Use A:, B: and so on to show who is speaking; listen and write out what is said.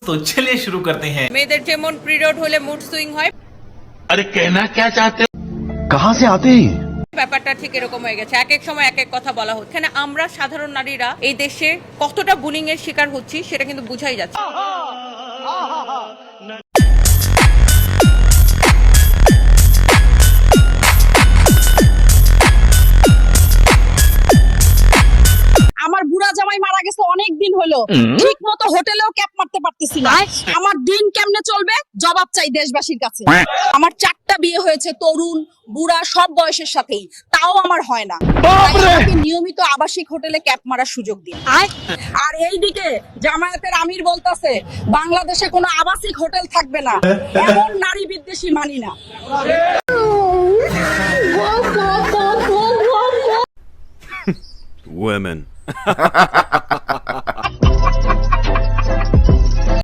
A: तो चलिए शुरू करते हैं।
B: মেয়েদের যেমন পিরিয়ড হলে মুড সুইং হয়,
C: अरे कहना क्या चाहते हो?
D: कहाँ से आते हैं?
B: ব্যাপারটা ঠিক এরকম হয়ে গেছে। এক এক সময় এক এক কথা বলা হচ্ছে। এখানে আমরা সাধারণ নারীরা এই দেশে কতটা বুলিং এর শিকার হচ্ছি সেটা কিন্তু বুঝাই যাচ্ছে।
E: আমার বুড়া জামাই মারা গেছে অনেক দিন হলো, ঠিক মতো হোটেলেও ক্যাপ মারতে পারতেছি না। আমার দিন কেমনে চলবে জবাব চাই দেশবাসীর কাছে। আমার 4টা বিয়ে হয়েছে, তরুণ বুড়া সব বয়সের সাথেই, তাও আমার হয় না। তাই আমাকে নিয়মিত আবাসিক হোটেলে ক্যাপ মারার সুযোগ দিন। আর এইদিকে জামায়াতের আমির বলতাছে বাংলাদেশে কোনো আবাসিক হোটেল থাকবে না। এমন নারী বিদ্বেষী মানি না।
D: Women.